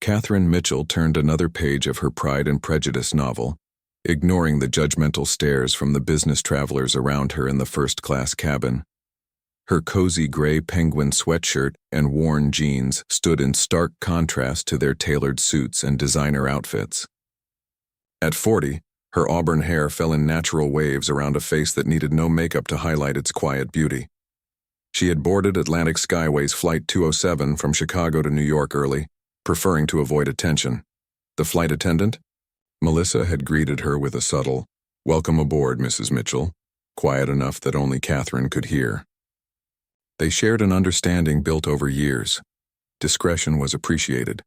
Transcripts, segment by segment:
Catherine Mitchell turned another page of her Pride and Prejudice novel, ignoring the judgmental stares from the business travelers around her in the first-class cabin. Her cozy gray penguin sweatshirt and worn jeans stood in stark contrast to their tailored suits and designer outfits. At 40, her auburn hair fell in natural waves around a face that needed no makeup to highlight its quiet beauty. She had boarded Atlantic Skyway's Flight 207 from Chicago to New York early, preferring to avoid attention. The flight attendant, Melissa, had greeted her with a subtle, "Welcome aboard, Mrs. Mitchell," quiet enough that only Catherine could hear. They shared an understanding built over years. Discretion was appreciated.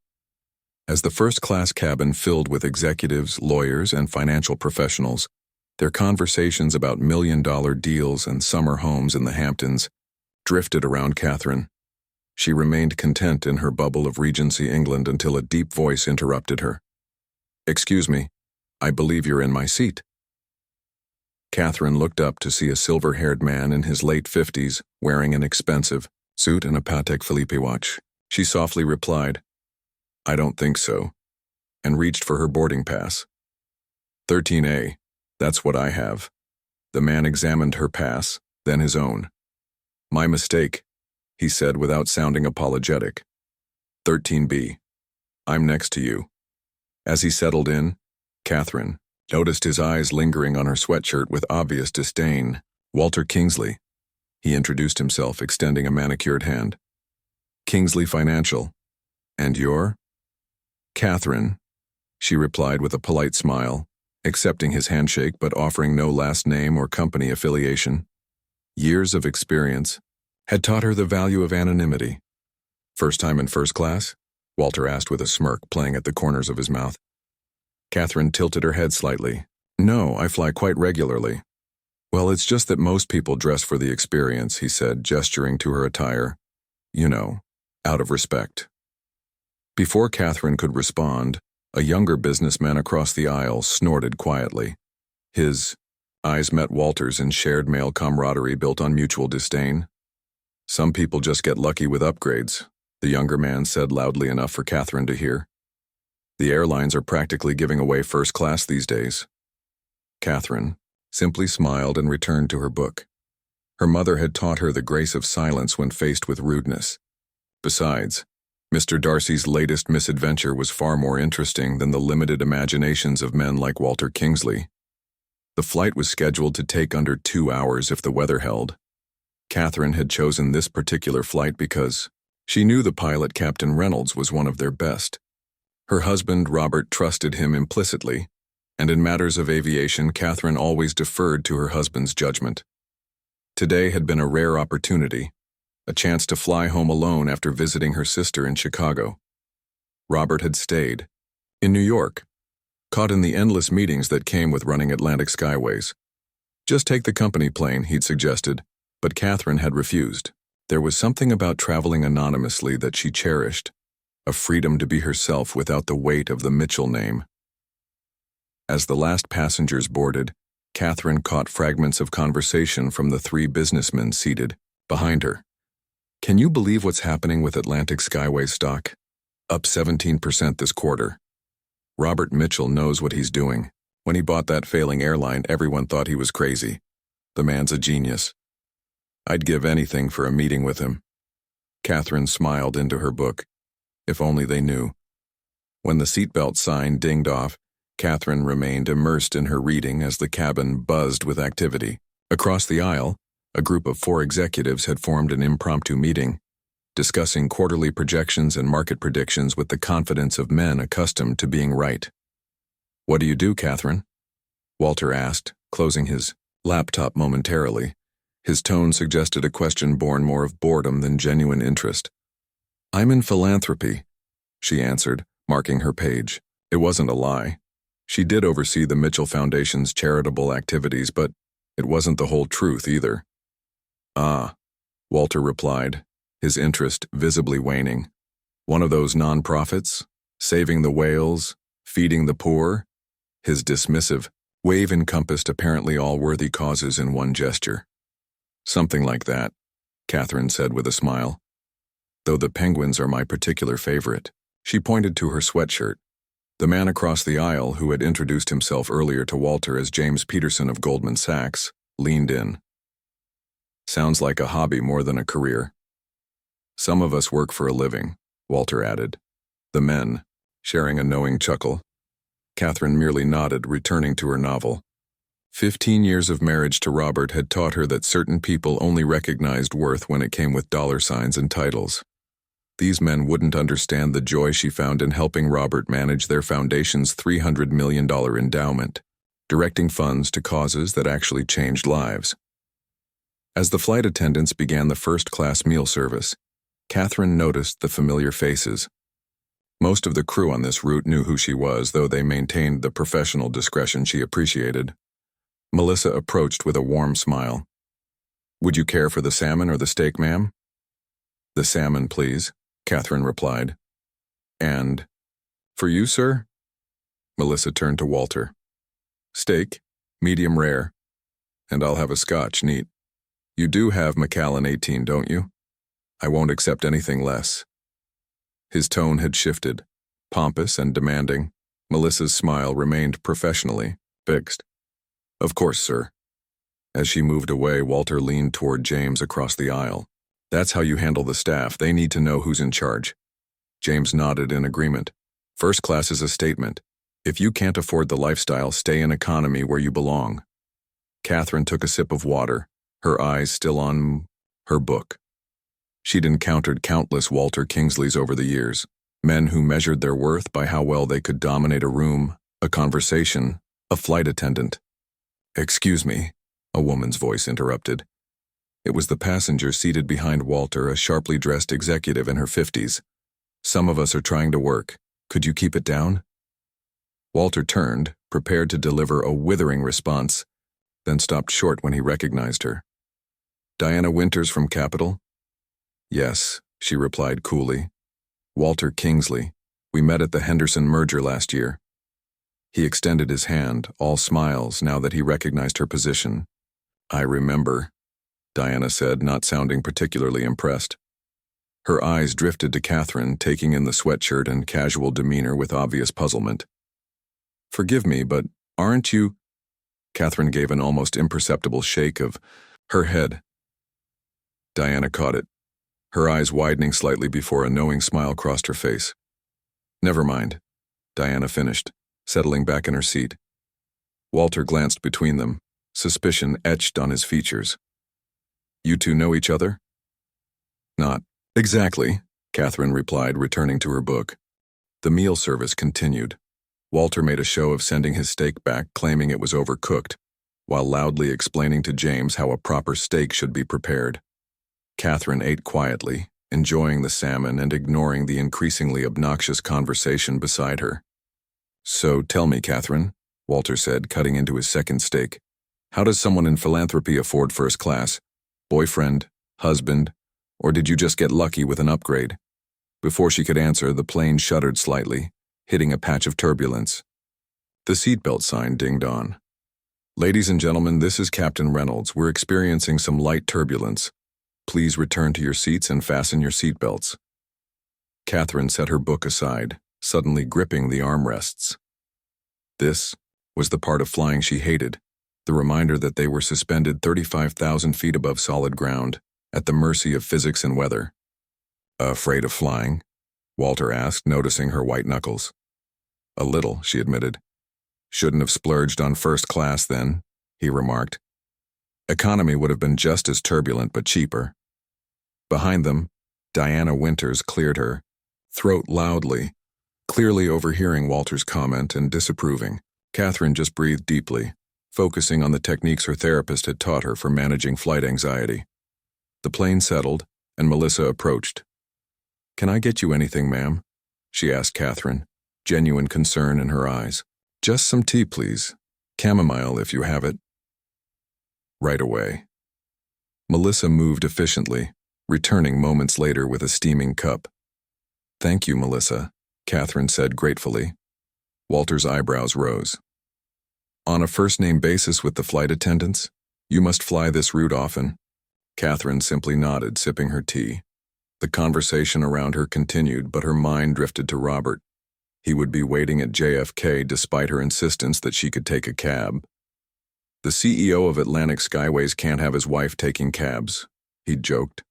As the first-class cabin filled with executives, lawyers, and financial professionals, their conversations about million-dollar deals and summer homes in the Hamptons drifted around Catherine. She remained content in her bubble of Regency England until a deep voice interrupted her. "Excuse me, I believe you're in my seat." Catherine looked up to see a silver-haired man in his late 50s wearing an expensive suit and a Patek Philippe watch. She softly replied, "I don't think so," and reached for her boarding pass. 13A, that's what I have. The man examined her pass, then his own. "My mistake," he said without sounding apologetic. 13B, I'm next to you." As he settled in, Catherine noticed his eyes lingering on her sweatshirt with obvious disdain. "Walter Kingsley," he introduced himself, extending a manicured hand. "Kingsley Financial. And you're?" "Catherine," she replied with a polite smile, accepting his handshake but offering no last name or company affiliation. Years of experience had taught her the value of anonymity. "First time in first class?" Walter asked with a smirk playing at the corners of his mouth. Catherine tilted her head slightly. "No, I fly quite regularly." "Well, it's just that most people dress for the experience," he said, gesturing to her attire. "You know, out of respect." Before Catherine could respond, a younger businessman across the aisle snorted quietly. His eyes met Walter's in shared male camaraderie built on mutual disdain. "Some people just get lucky with upgrades," the younger man said loudly enough for Catherine to hear. "The airlines are practically giving away first class these days." Catherine simply smiled and returned to her book. Her mother had taught her the grace of silence when faced with rudeness. Besides, Mr. Darcy's latest misadventure was far more interesting than the limited imaginations of men like Walter Kingsley. The flight was scheduled to take under 2 hours if the weather held. Catherine had chosen this particular flight because she knew the pilot, Captain Reynolds, was one of their best. Her husband, Robert, trusted him implicitly, and in matters of aviation, Catherine always deferred to her husband's judgment. Today had been a rare opportunity, a chance to fly home alone after visiting her sister in Chicago. Robert had stayed in New York, caught in the endless meetings that came with running Atlantic Skyways. Just take the company plane, he'd suggested, but Catherine had refused. There was something about traveling anonymously that she cherished, a freedom to be herself without the weight of the Mitchell name. As the last passengers boarded, Catherine caught fragments of conversation from the 3 businessmen seated behind her. "Can you believe what's happening with Atlantic Skyway stock? Up 17% this quarter. Robert Mitchell knows what he's doing. When he bought that failing airline, everyone thought he was crazy. The man's a genius. I'd give anything for a meeting with him." Catherine smiled into her book. If only they knew. When the seatbelt sign dinged off, Catherine remained immersed in her reading as the cabin buzzed with activity. Across the aisle, a group of 4 executives had formed an impromptu meeting, discussing quarterly projections and market predictions with the confidence of men accustomed to being right. "What do you do, Catherine?" Walter asked, closing his laptop momentarily. His tone suggested a question born more of boredom than genuine interest. "I'm in philanthropy," she answered, marking her page. It wasn't a lie. She did oversee the Mitchell Foundation's charitable activities, but it wasn't the whole truth either. "Ah," Walter replied, his interest visibly waning. "One of those nonprofits? Saving the whales? Feeding the poor?" His dismissive wave encompassed apparently all worthy causes in one gesture. "Something like that," Catherine said with a smile. "Though the penguins are my particular favorite." She pointed to her sweatshirt. The man across the aisle, who had introduced himself earlier to Walter as James Peterson of Goldman Sachs, leaned in. Sounds like a hobby more than a career. Some of us work for a living, Walter added. The men, sharing a knowing chuckle. Catherine merely nodded, returning to her novel. 15 years of marriage to Robert had taught her that certain people only recognized worth when it came with dollar signs and titles. These men wouldn't understand the joy she found in helping Robert manage their foundation's $300 million endowment, directing funds to causes that actually changed lives. As the flight attendants began the first-class meal service, Catherine noticed the familiar faces. Most of the crew on this route knew who she was, though they maintained the professional discretion she appreciated. Melissa approached with a warm smile. "Would you care for the salmon or the steak, ma'am?" "The salmon, please," Catherine replied. "And for you, sir?" Melissa turned to Walter. "Steak, medium rare, and I'll have a scotch, neat. You do have Macallan 18, don't you? I won't accept anything less." His tone had shifted, pompous and demanding. Melissa's smile remained professionally fixed. "Of course, sir." As she moved away, Walter leaned toward James across the aisle. "That's how you handle the staff. They need to know who's in charge." James nodded in agreement. "First class is a statement. If you can't afford the lifestyle, stay in economy where you belong." Catherine took a sip of water, her eyes still on her book. She'd encountered countless Walter Kingsleys over the years, men who measured their worth by how well they could dominate a room, a conversation, a flight attendant. "Excuse me," a woman's voice interrupted. It was the passenger seated behind Walter, a sharply dressed executive in her 50s. "Some of us are trying to work. Could you keep it down?" Walter turned, prepared to deliver a withering response, then stopped short when he recognized her. "Diana Winters from Capital?" "Yes," she replied coolly. "Walter Kingsley. We met at the Henderson merger last year." He extended his hand, all smiles now that he recognized her position. "I remember," Diana said, not sounding particularly impressed. Her eyes drifted to Catherine, taking in the sweatshirt and casual demeanor with obvious puzzlement. "Forgive me, but aren't you—" Catherine gave an almost imperceptible shake of her head. Diana caught it, her eyes widening slightly before a knowing smile crossed her face. "Never mind," Diana finished, settling back in her seat. Walter glanced between them, suspicion etched on his features. "You two know each other?" "Not exactly," Catherine replied, returning to her book. The meal service continued. Walter made a show of sending his steak back, claiming it was overcooked, while loudly explaining to James how a proper steak should be prepared. Catherine ate quietly, enjoying the salmon and ignoring the increasingly obnoxious conversation beside her. "So tell me, Catherine," Walter said, cutting into his second steak, "how does someone in philanthropy afford first class? Boyfriend? Husband? Or did you just get lucky with an upgrade?" Before she could answer, the plane shuddered slightly, hitting a patch of turbulence. The seatbelt sign dinged on. "Ladies and gentlemen, this is Captain Reynolds. We're experiencing some light turbulence. Please return to your seats and fasten your seatbelts." Catherine set her book aside, suddenly gripping the armrests. This was the part of flying she hated, the reminder that they were suspended 35,000 feet above solid ground, at the mercy of physics and weather. "Afraid of flying?" Walter asked, noticing her white knuckles. "A little," she admitted. "Shouldn't have splurged on first class then," he remarked. Economy would have been just as turbulent but cheaper. Behind them, Diana Winters cleared her throat loudly, clearly overhearing Walter's comment and disapproving. Catherine just breathed deeply, focusing on the techniques her therapist had taught her for managing flight anxiety. The plane settled, and Melissa approached. "Can I get you anything, ma'am?" she asked Catherine, genuine concern in her eyes. "Just some tea, please. Chamomile, if you have it." "Right away." Melissa moved efficiently, returning moments later with a steaming cup. "Thank you, Melissa," Catherine said gratefully. Walter's eyebrows rose. "On a first-name basis with the flight attendants? You must fly this route often." Catherine simply nodded, sipping her tea. The conversation around her continued, but her mind drifted to Robert. He would be waiting at JFK despite her insistence that she could take a cab. The CEO of Atlantic Skyways can't have his wife taking cabs, he'd joked.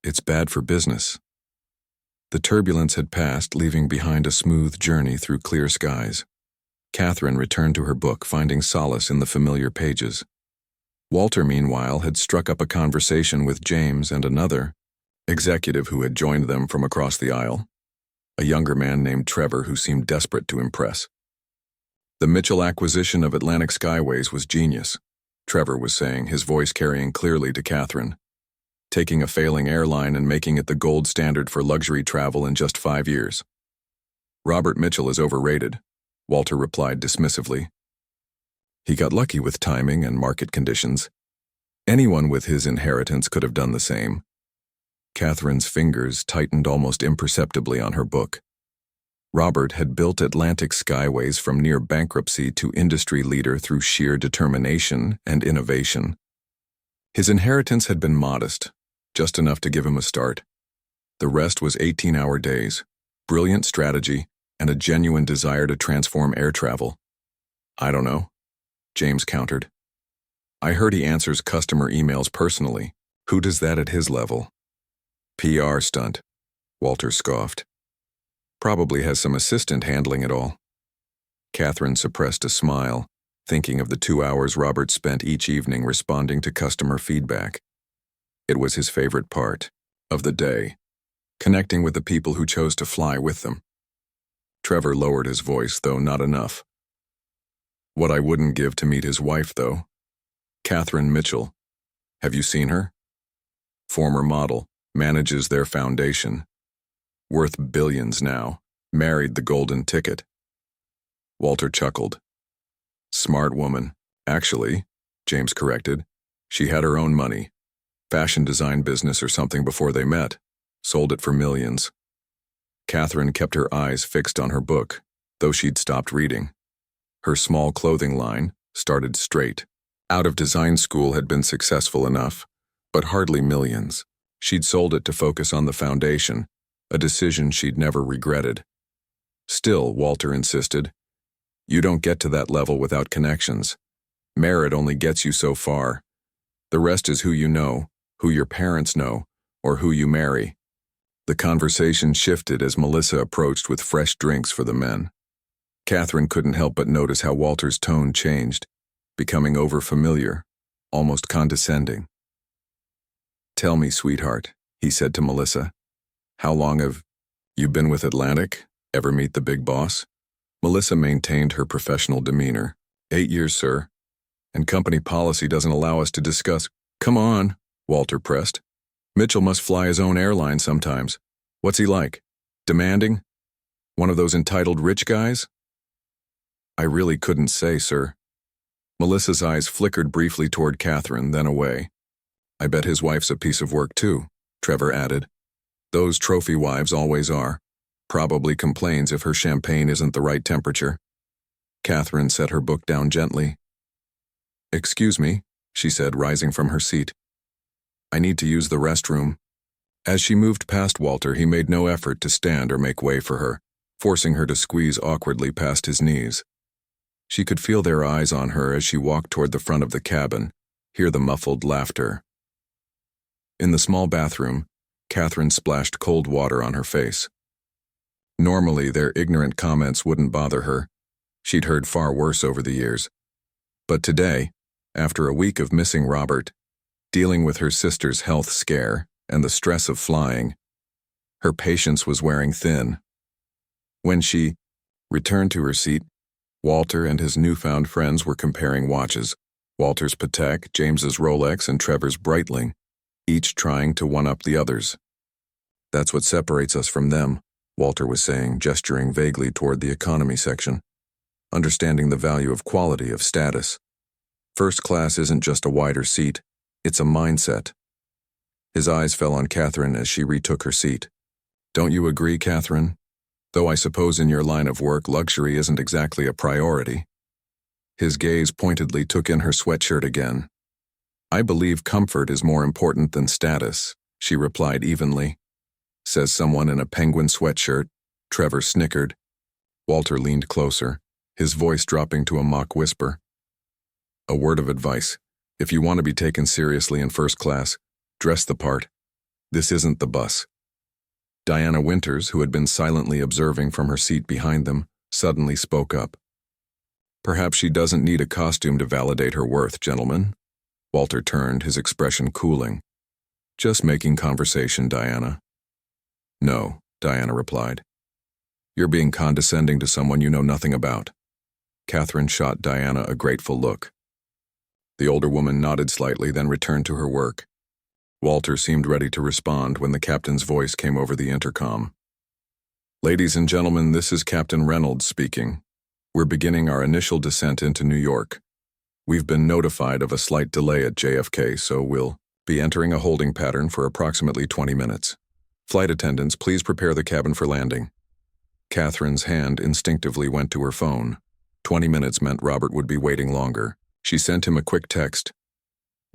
It's bad for business. The turbulence had passed, leaving behind a smooth journey through clear skies. Catherine returned to her book, finding solace in the familiar pages. Walter, meanwhile, had struck up a conversation with James and another executive who had joined them from across the aisle, a younger man named Trevor who seemed desperate to impress. The Mitchell acquisition of Atlantic Skyways was genius, Trevor was saying, his voice carrying clearly to Catherine. Taking a failing airline and making it the gold standard for luxury travel in just 5 years. Robert Mitchell is overrated, Walter replied dismissively. He got lucky with timing and market conditions. Anyone with his inheritance could have done the same. Catherine's fingers tightened almost imperceptibly on her book. Robert had built Atlantic Skyways from near bankruptcy to industry leader through sheer determination and innovation. His inheritance had been modest, just enough to give him a start. The rest was 18-hour days, brilliant strategy, and a genuine desire to transform air travel. I don't know, James countered. I heard he answers customer emails personally. Who does that at his level? PR stunt, Walter scoffed. Probably has some assistant handling it all. Catherine suppressed a smile, thinking of the 2 hours Robert spent each evening responding to customer feedback. It was his favorite part of the day, connecting with the people who chose to fly with them. Trevor lowered his voice, though not enough. What I wouldn't give to meet his wife, though. Catherine Mitchell. Have you seen her? Former model, manages their foundation. Worth billions now, married the golden ticket. Walter chuckled. Smart woman. Actually, James corrected, she had her own money. Fashion design business or something before they met. Sold it for millions. Catherine kept her eyes fixed on her book, though she'd stopped reading. Her small clothing line started straight. Out of design school had been successful enough, but hardly millions. She'd sold it to focus on the foundation, a decision she'd never regretted. Still, Walter insisted, you don't get to that level without connections. Merit only gets you so far. The rest is who you know, who your parents know, or who you marry. The conversation shifted as Melissa approached with fresh drinks for the men. Catherine couldn't help but notice how Walter's tone changed, becoming overfamiliar, almost condescending. Tell me, sweetheart, he said to Melissa, how long have you been with Atlantic? Ever meet the big boss? Melissa maintained her professional demeanor. 8 years, sir. And company policy doesn't allow us to discuss. Come on, Walter pressed. Mitchell must fly his own airline sometimes. What's he like? Demanding? One of those entitled rich guys? I really couldn't say, sir. Melissa's eyes flickered briefly toward Catherine, then away. I bet his wife's a piece of work too, Trevor added. Those trophy wives always are. Probably complains if her champagne isn't the right temperature. Catherine set her book down gently. Excuse me, she said, rising from her seat. I need to use the restroom. As she moved past Walter, he made no effort to stand or make way for her, forcing her to squeeze awkwardly past his knees. She could feel their eyes on her as she walked toward the front of the cabin, hear the muffled laughter. In the small bathroom, Catherine splashed cold water on her face. Normally, their ignorant comments wouldn't bother her. She'd heard far worse over the years. But today, after a week of missing Robert, dealing with her sister's health scare, and the stress of flying, her patience was wearing thin. When she returned to her seat, Walter and his newfound friends were comparing watches, Walter's Patek, James's Rolex, and Trevor's Breitling, each trying to one-up the others. That's what separates us from them, Walter was saying, gesturing vaguely toward the economy section. Understanding the value of quality, of status. First class isn't just a wider seat, it's a mindset. His eyes fell on Catherine as she retook her seat. Don't you agree, Catherine? Though I suppose in your line of work, luxury isn't exactly a priority. His gaze pointedly took in her sweatshirt again. I believe comfort is more important than status, she replied evenly. says someone in a penguin sweatshirt. Trevor snickered. Walter leaned closer, his voice dropping to a mock whisper. A word of advice. If you want to be taken seriously in first class, dress the part. This isn't the bus. Diana Winters, who had been silently observing from her seat behind them, suddenly spoke up. Perhaps she doesn't need a costume to validate her worth, gentlemen. Walter turned, his expression cooling. Just making conversation, Diana. No, Diana replied. You're being condescending to someone you know nothing about. Catherine shot Diana a grateful look. The older woman nodded slightly, then returned to her work. Walter seemed ready to respond when the captain's voice came over the intercom. Ladies and gentlemen, this is Captain Reynolds speaking. We're beginning our initial descent into New York. We've been notified of a slight delay at JFK, so we'll be entering a holding pattern for approximately 20 minutes. Flight attendants, please prepare the cabin for landing. Catherine's hand instinctively went to her phone. 20 minutes meant Robert would be waiting longer. She sent him a quick text.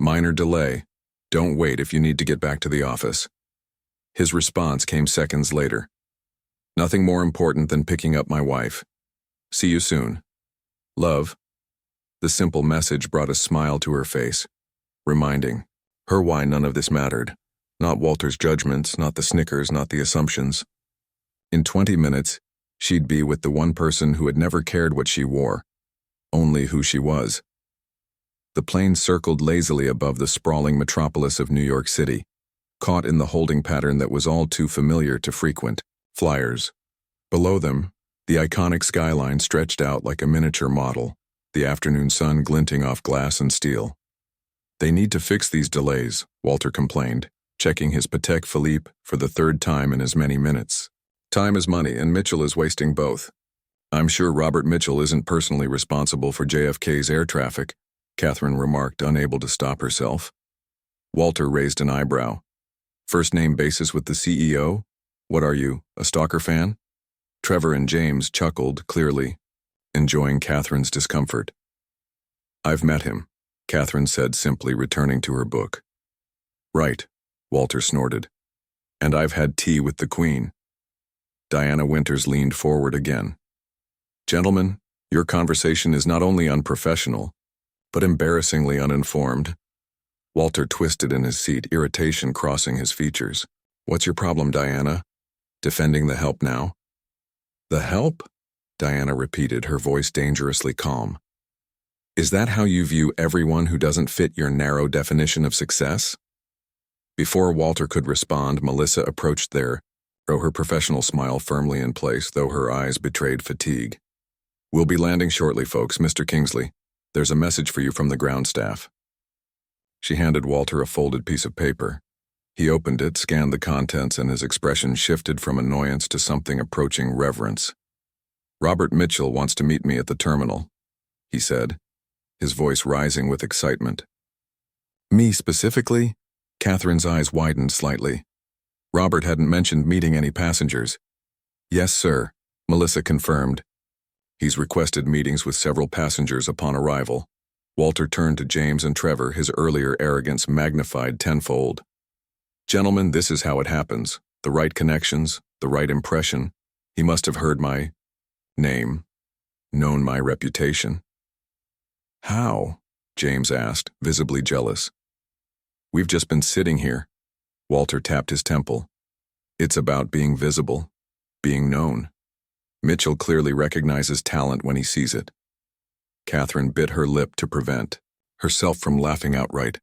Minor delay. Don't wait if you need to get back to the office. His response came seconds later. Nothing more important than picking up my wife. See you soon. Love. The simple message brought a smile to her face, reminding her why none of this mattered. Not Walter's judgments, not the snickers, not the assumptions. In 20 minutes, she'd be with the one person who had never cared what she wore, only who she was. The plane circled lazily above the sprawling metropolis of New York City, caught in the holding pattern that was all too familiar to frequent flyers. Below them, the iconic skyline stretched out like a miniature model, the afternoon sun glinting off glass and steel. They need to fix these delays, Walter complained, checking his Patek Philippe for the third time in as many minutes. Time is money, and Mitchell is wasting both. I'm sure Robert Mitchell isn't personally responsible for JFK's air traffic, Catherine remarked, unable to stop herself. Walter raised an eyebrow. First name basis with the CEO? What are you, a stalker fan? Trevor and James chuckled, clearly enjoying Catherine's discomfort. I've met him, Catherine said, simply returning to her book. Right, Walter snorted. And I've had tea with the Queen. Diana Winters leaned forward again. Gentlemen, your conversation is not only unprofessional, but embarrassingly uninformed. Walter twisted in his seat, irritation crossing his features. What's your problem, Diana? Defending the help now? The help? Diana repeated, her voice dangerously calm. Is that how you view everyone who doesn't fit your narrow definition of success? Before Walter could respond, Melissa approached there, her professional smile firmly in place, though her eyes betrayed fatigue. We'll be landing shortly, folks. Mr. Kingsley, there's a message for you from the ground staff. She handed Walter a folded piece of paper. He opened it, scanned the contents, and his expression shifted from annoyance to something approaching reverence. Robert Mitchell wants to meet me at the terminal, he said, his voice rising with excitement. Me specifically? Catherine's eyes widened slightly. Robert hadn't mentioned meeting any passengers. Yes, sir, Melissa confirmed. He's requested meetings with several passengers upon arrival. Walter turned to James and Trevor, his earlier arrogance magnified tenfold. Gentlemen, this is how it happens. The right connections, the right impression. He must have heard my name, known my reputation. How? James asked, visibly jealous. We've just been sitting here. Walter tapped his temple. It's about being visible, being known. Mitchell clearly recognizes talent when he sees it. Catherine bit her lip to prevent herself from laughing outright.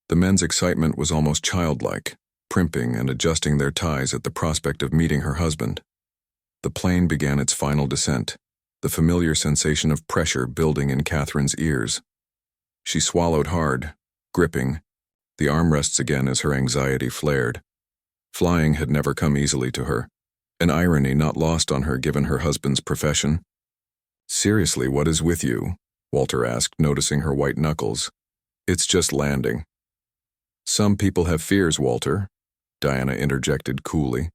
The men's excitement was almost childlike, primping and adjusting their ties at the prospect of meeting her husband. The plane began its final descent, the familiar sensation of pressure building in Catherine's ears. She swallowed hard, gripping the armrests again as her anxiety flared. Flying had never come easily to her, an irony not lost on her given her husband's profession. Seriously, what is with you? Walter asked, noticing her white knuckles. It's just landing. Some people have fears, Walter, Diana interjected coolly.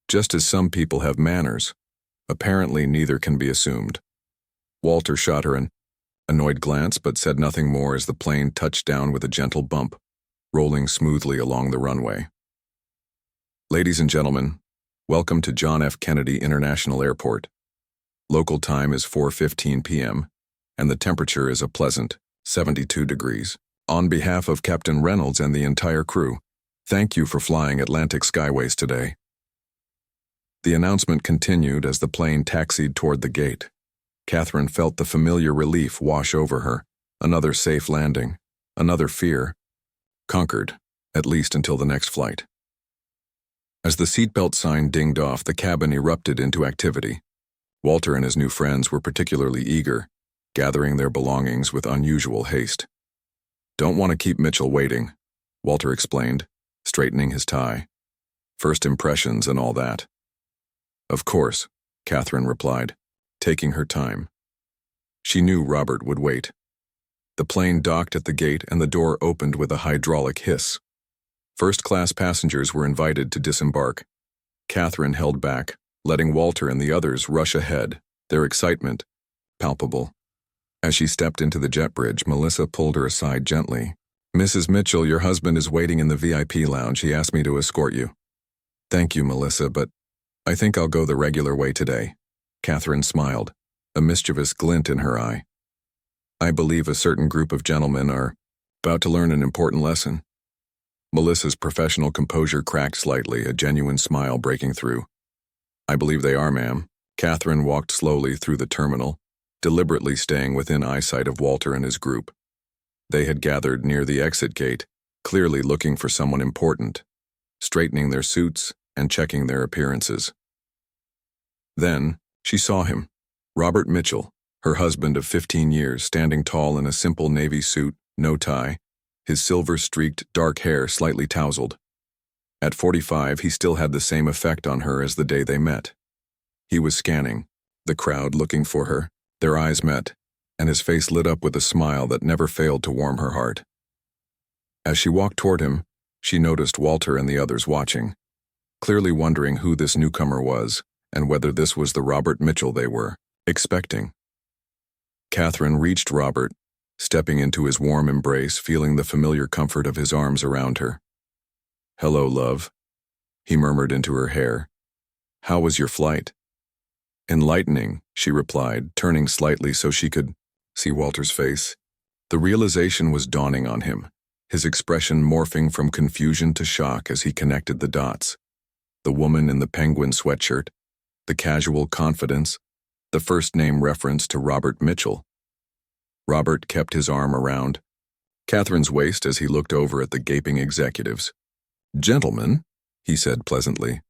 Just as some people have manners. Apparently neither can be assumed. Walter shot her an annoyed glance but said nothing more as the plane touched down with a gentle bump, rolling smoothly along the runway. Ladies and gentlemen, welcome to John F. Kennedy International Airport. Local time is 4:15 p.m., and the temperature is a pleasant 72 degrees. On behalf of Captain Reynolds and the entire crew, thank you for flying Atlantic Skyways today. The announcement continued as the plane taxied toward the gate. Catherine felt the familiar relief wash over her. Another safe landing, another fear, conquered, at least until the next flight. As the seatbelt sign dinged off, the cabin erupted into activity. Walter and his new friends were particularly eager, gathering their belongings with unusual haste. "Don't want to keep Mitchell waiting," Walter explained, straightening his tie. "First impressions and all that." "Of course," Catherine replied, taking her time. She knew Robert would wait. The plane docked at the gate and the door opened with a hydraulic hiss. First-class passengers were invited to disembark. Catherine held back, letting Walter and the others rush ahead, their excitement palpable. As she stepped into the jet bridge, Melissa pulled her aside gently. "Mrs. Mitchell, your husband is waiting in the VIP lounge. He asked me to escort you." "Thank you, Melissa, but I think I'll go the regular way today." Catherine smiled, a mischievous glint in her eye. "I believe a certain group of gentlemen are about to learn an important lesson." Melissa's professional composure cracked slightly, a genuine smile breaking through. "I believe they are, ma'am." Catherine walked slowly through the terminal, deliberately staying within eyesight of Walter and his group. They had gathered near the exit gate, clearly looking for someone important, straightening their suits and checking their appearances. Then, she saw him, Robert Mitchell, her husband of 15 years, standing tall in a simple navy suit, no tie, his silver-streaked dark hair slightly tousled. At 45, he still had the same effect on her as the day they met. He was scanning, the crowd looking for her. Their eyes met, and his face lit up with a smile that never failed to warm her heart. As she walked toward him, she noticed Walter and the others watching, clearly wondering who this newcomer was and whether this was the Robert Mitchell they were expecting. Catherine reached Robert, stepping into his warm embrace, feeling the familiar comfort of his arms around her. "Hello, love," he murmured into her hair. "How was your flight?" "Enlightening," she replied, turning slightly so she could see Walter's face. The realization was dawning on him, his expression morphing from confusion to shock as he connected the dots. The woman in the penguin sweatshirt, the casual confidence, the first-name reference to Robert Mitchell. Robert kept his arm around Catherine's waist as he looked over at the gaping executives. "Gentlemen," he said pleasantly,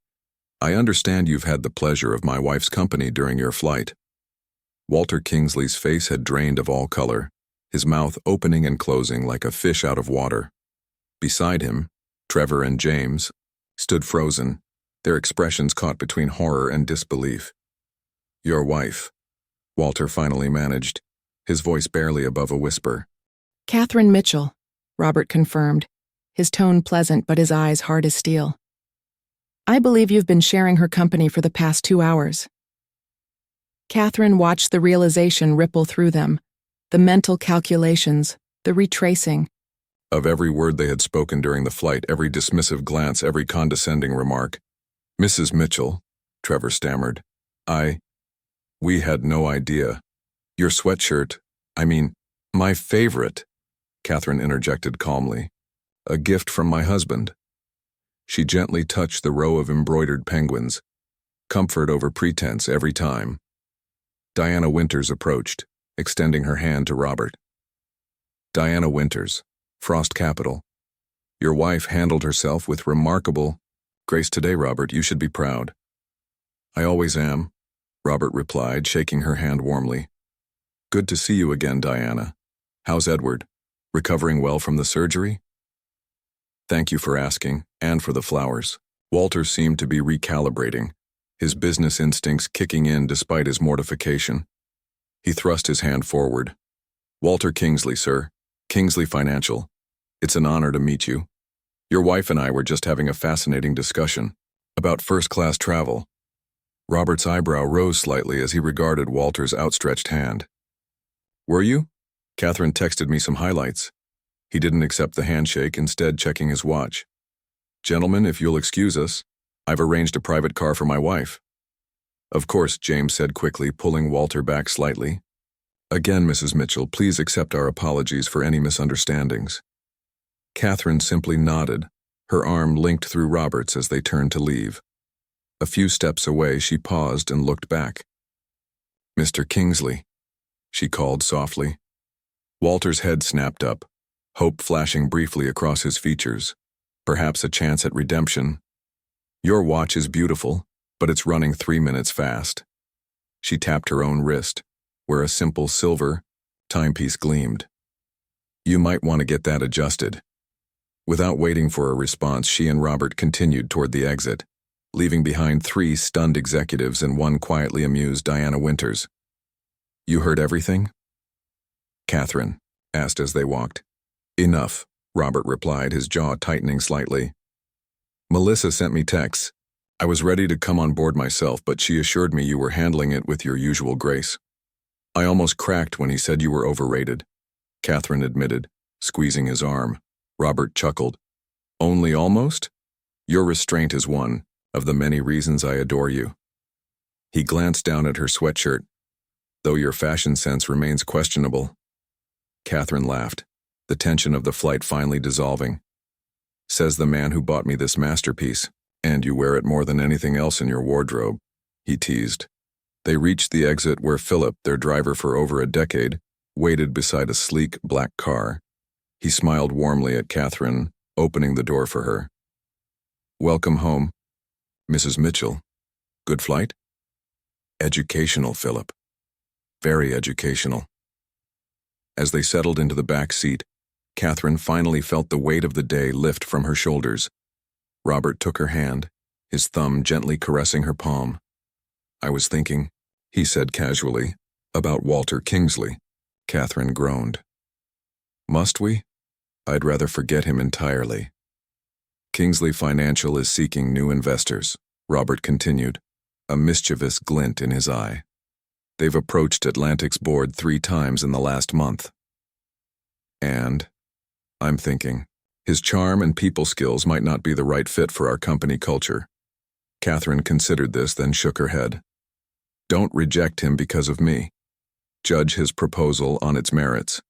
"I understand you've had the pleasure of my wife's company during your flight." Walter Kingsley's face had drained of all color, his mouth opening and closing like a fish out of water. Beside him, Trevor and James stood frozen, their expressions caught between horror and disbelief. "Your wife," Walter finally managed, his voice barely above a whisper. "Catherine Mitchell," Robert confirmed, his tone pleasant but his eyes hard as steel. "I believe you've been sharing her company for the past 2 hours." Catherine watched the realization ripple through them, the mental calculations, the retracing. Of every word they had spoken during the flight, every dismissive glance, every condescending remark. "Mrs. Mitchell," Trevor stammered, we had no idea. Your sweatshirt, my favorite," Catherine interjected calmly. "A gift from my husband." She gently touched the row of embroidered penguins, comfort over pretense every time. Diana Winters approached, extending her hand to Robert. "Diana Winters, Frost Capital. Your wife handled herself with remarkable grace today, Robert. You should be proud." "I always am," Robert replied, shaking her hand warmly. "Good to see you again, Diana. How's Edward? Recovering well from the surgery?" "Thank you for asking, and for the flowers." Walter seemed to be recalibrating, his business instincts kicking in despite his mortification. He thrust his hand forward. "Walter Kingsley, sir. Kingsley Financial. It's an honor to meet you. Your wife and I were just having a fascinating discussion about first-class travel." Robert's eyebrow rose slightly as he regarded Walter's outstretched hand. "Were you? Catherine texted me some highlights." He didn't accept the handshake, instead checking his watch. "Gentlemen, if you'll excuse us, I've arranged a private car for my wife. Of course, James said quickly, pulling Walter back slightly. Again, Mrs. Mitchell, please accept our apologies for any misunderstandings. Catherine simply nodded, her arm linked through Robert's as they turned to leave. A few steps away, she paused and looked back. Mr. Kingsley, she called softly. Walter's head snapped up, hope flashing briefly across his features. Perhaps a chance at redemption. Your watch is beautiful, but it's running 3 minutes fast. She tapped her own wrist, where a simple silver timepiece gleamed. You might want to get that adjusted. Without waiting for a response, she and Robert continued toward the exit, leaving behind 3 stunned executives and 1 quietly amused Diana Winters. You heard everything? Catherine asked as they walked. Enough, Robert replied, his jaw tightening slightly. Melissa sent me texts. I was ready to come on board myself, but she assured me you were handling it with your usual grace. I almost cracked when he said you were overrated, Catherine admitted, squeezing his arm. Robert chuckled. Only almost? Your restraint is one of the many reasons I adore you. He glanced down at her sweatshirt. Though your fashion sense remains questionable. Catherine laughed, the tension of the flight finally dissolving. Says the man who bought me this masterpiece, and you wear it more than anything else in your wardrobe, he teased. They reached the exit where Philip, their driver for over a decade, waited beside a sleek black car. He smiled warmly at Catherine, opening the door for her. Welcome home, Mrs. Mitchell. Good flight? Educational, Philip. Very educational. As they settled into the back seat, Catherine finally felt the weight of the day lift from her shoulders. Robert took her hand, his thumb gently caressing her palm. I was thinking, he said casually, about Walter Kingsley. Catherine groaned. Must we? I'd rather forget him entirely. Kingsley Financial is seeking new investors, Robert continued, a mischievous glint in his eye. They've approached Atlantic's board 3 times in the last month. And, I'm thinking, his charm and people skills might not be the right fit for our company culture. Catherine considered this, then shook her head. Don't reject him because of me. Judge his proposal on its merits.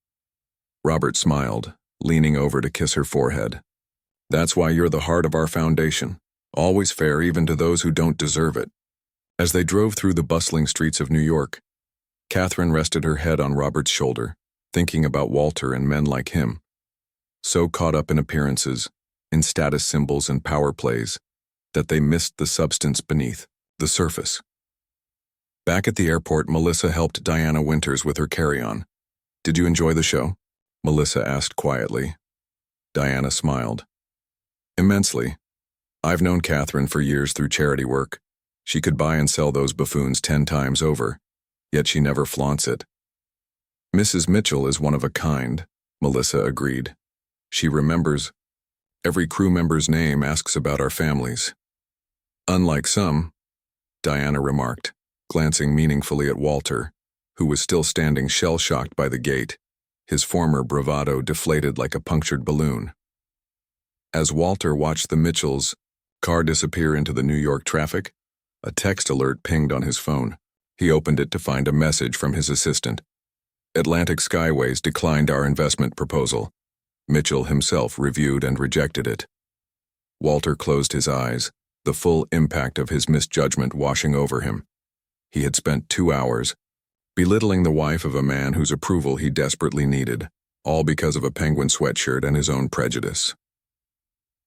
Robert smiled, leaning over to kiss her forehead. That's why you're the heart of our foundation, always fair even to those who don't deserve it. As they drove through the bustling streets of New York, Catherine rested her head on Robert's shoulder, thinking about Walter and men like him. So caught up in appearances, in status symbols and power plays, that they missed the substance beneath, the surface. Back at the airport, Melissa helped Diana Winters with her carry-on. Did you enjoy the show? Melissa asked quietly. Diana smiled. Immensely. I've known Catherine for years through charity work. She could buy and sell those buffoons 10 times over, yet she never flaunts it. Mrs. Mitchell is one of a kind, Melissa agreed. She remembers. Every crew member's name, asks about our families. Unlike some, Diana remarked, glancing meaningfully at Walter, who was still standing shell-shocked by the gate, his former bravado deflated like a punctured balloon. As Walter watched the Mitchells' car disappear into the New York traffic, a text alert pinged on his phone. He opened it to find a message from his assistant. Atlantic Skyways declined our investment proposal. Mitchell himself reviewed and rejected it. Walter closed his eyes, the full impact of his misjudgment washing over him. He had spent 2 hours belittling the wife of a man whose approval he desperately needed, all because of a penguin sweatshirt and his own prejudice.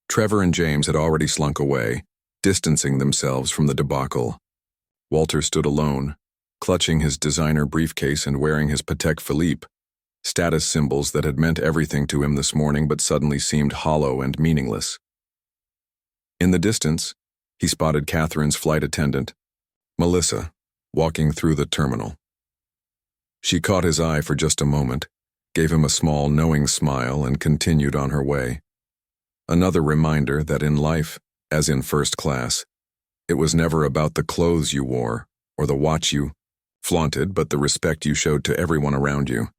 Trevor and James had already slunk away, distancing themselves from the debacle. Walter stood alone, clutching his designer briefcase and wearing his Patek Philippe, status symbols that had meant everything to him this morning but suddenly seemed hollow and meaningless. In the distance, he spotted Catherine's flight attendant, Melissa, walking through the terminal. She caught his eye for just a moment, gave him a small, knowing smile, and continued on her way. Another reminder that in life, as in first class, it was never about the clothes you wore or the watch you flaunted, but the respect you showed to everyone around you.